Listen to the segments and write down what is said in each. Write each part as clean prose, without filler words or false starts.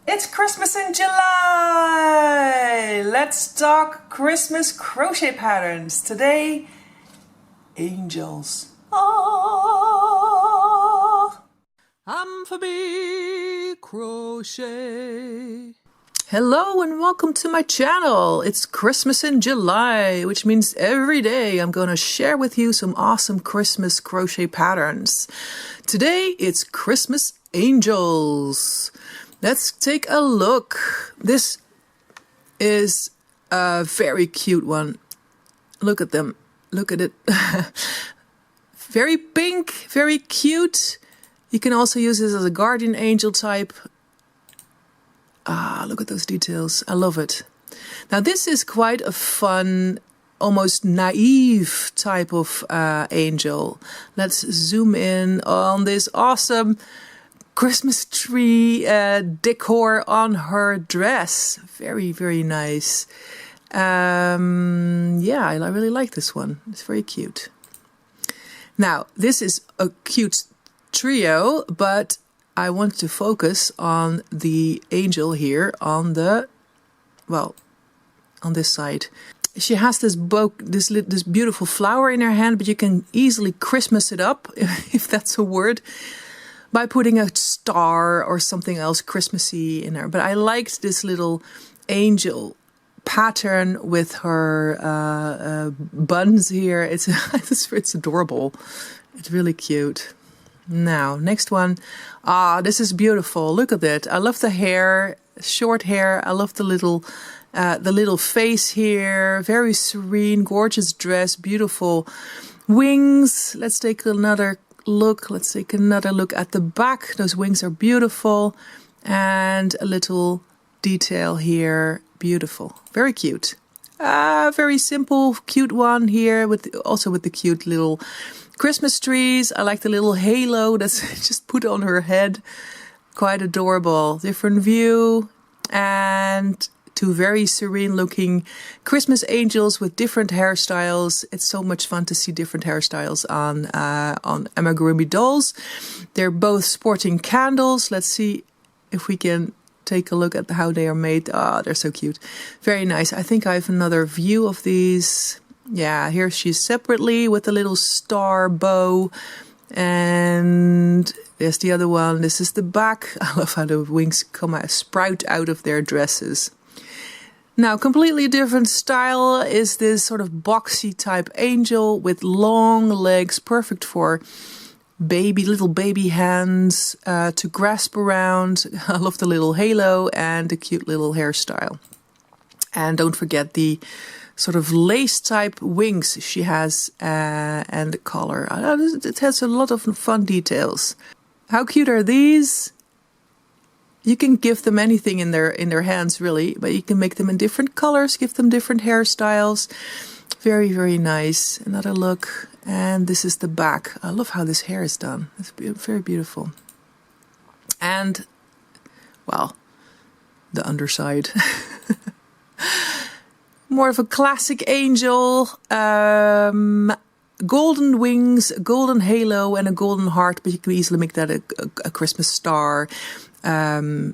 It's Christmas in July! Let's talk Christmas crochet patterns. Today, angels. Ah! I'm for me crochet. Hello and welcome to my channel. It's Christmas in July, which means every day I'm going to share with you some awesome Christmas crochet patterns. Today it's Christmas angels. Let's take a look. This is a very cute one. Look at them. Look at it. Very pink, very cute. You can also use this as a guardian angel type. Ah, look at those details. I love it. Now this is quite a fun, almost naive type of angel. Let's zoom in on this awesome Christmas tree decor on her dress. Very, very nice. Yeah, I really like this one. It's very cute. Now, this is a cute trio, but I want to focus on the angel here on the, well, on this side. She has this this beautiful flower in her hand, but you can easily Christmas it up, if that's a word, by putting a star or something else Christmassy in her. But I liked this little angel pattern with her buns here. It's adorable. It's really cute. Now, next one. Ah, this is beautiful. Look at it. I love the hair, short hair. I love the little face here. Very serene, gorgeous dress, beautiful wings. Let's take another look. Let's take another look at the back. Those wings are beautiful. And a little detail here. Beautiful. Very cute. Very simple, cute one here, also with the cute little Christmas trees. I like the little halo that's just put on her head. Quite adorable. Different view. And two very serene looking Christmas angels with different hairstyles. It's so much fun to see different hairstyles on amigurumi dolls. They're both sporting candles. Let's see if we can take a look at how they are made. Ah, they're so cute. Very nice. I think I have another view of these. Yeah, here she's separately with a little star bow. And there's the other one. This is the back. I love how the wings sprout out of their dresses. Now, completely different style is this sort of boxy type angel with long legs, perfect for little baby hands to grasp around. I love the little halo and the cute little hairstyle. And don't forget the sort of lace type wings she has and the collar. It has a lot of fun details. How cute are these? You can give them anything in their hands really, but you can make them in different colors, give them different hairstyles. Very, very nice. Another look. And this is the back. I love how this hair is done. It's very beautiful. And, well, the underside. More of a classic angel. Golden wings, golden halo, and a golden heart. But you can easily make that a Christmas star. A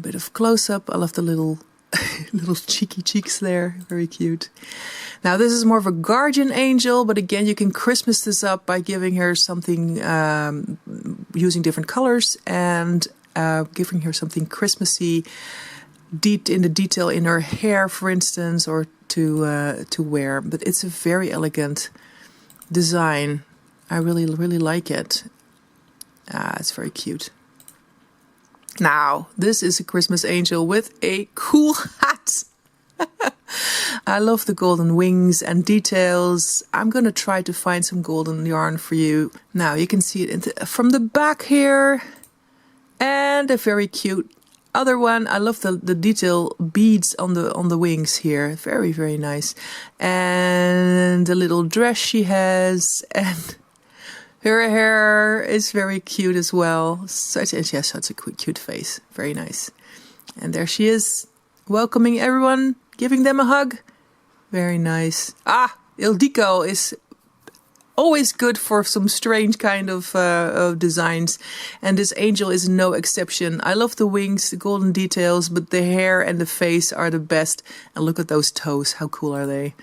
bit of close-up. I love the little cheeky cheeks there. Very cute. Now this is more of a guardian angel, but again you can Christmas this up by giving her something, using different colors and giving her something Christmassy in the detail in her hair, for instance, or to wear. But it's a very elegant design. I really, really like it. It's very cute. Now, this is a Christmas angel with a cool hat. I love the golden wings and details. I'm going to try to find some golden yarn for you. Now, you can see it from the back here. And a very cute other one. I love the detail beads on the wings here. Very, very nice. And the little dress she has. And her hair is very cute as well. And she has such a cute face. Very nice. And there she is, welcoming everyone, giving them a hug. Very nice. Ah, Il Dico is always good for some strange kind of designs, and this angel is no exception. I love the wings, the golden details, but the hair and the face are the best. And look at those toes, how cool are they?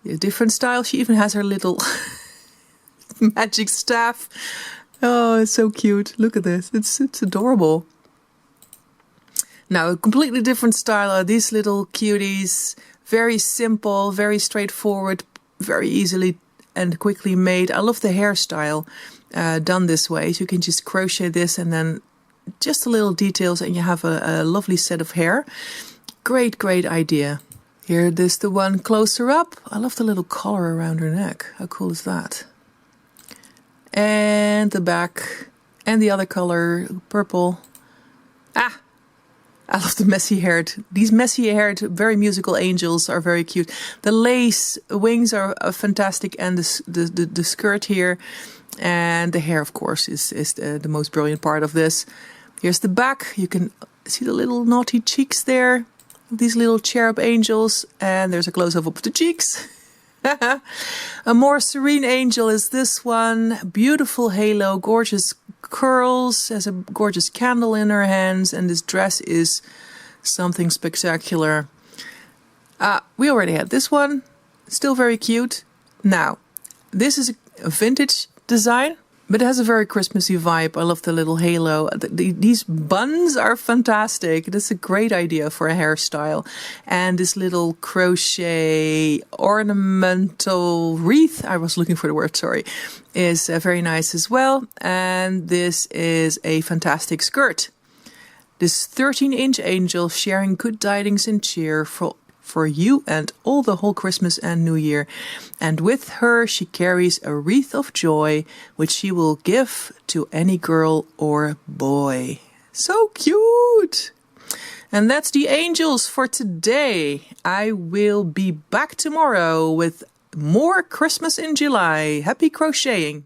A different style. She even has her little magic staff. Oh, it's so cute. Look at this. It's adorable. Now, a completely different style are these little cuties. Very simple, very straightforward, very easily and quickly made. I love the hairstyle done this way. So you can just crochet this and then just a little details and you have a lovely set of hair. Great, great idea. Here it is, the one closer up. I love the little collar around her neck. How cool is that? And the back and the other color, purple. Ah! I love the messy haired. These messy haired, very musical angels are very cute. The lace wings are fantastic, and the skirt here, and the hair, of course, is the most brilliant part of this. Here's the back. You can see the little naughty cheeks there. These little cherub angels, and there's a close-up of the cheeks. A more serene angel is this one. Beautiful halo, gorgeous curls, has a gorgeous candle in her hands, and this dress is something spectacular. We already had this one, still very cute. Now, this is a vintage design, but it has a very Christmassy vibe. I love the little halo. These buns are fantastic. That's a great idea for a hairstyle. And this little crochet ornamental wreath, I was looking for the word, sorry, is very nice as well. And this is a fantastic skirt. This 13-inch angel sharing good tidings and cheer for you and all the whole Christmas and New Year. And with her she carries a wreath of joy, which she will give to any girl or boy. So cute! And that's the angels for today. I will be back tomorrow with more Christmas in July. Happy crocheting!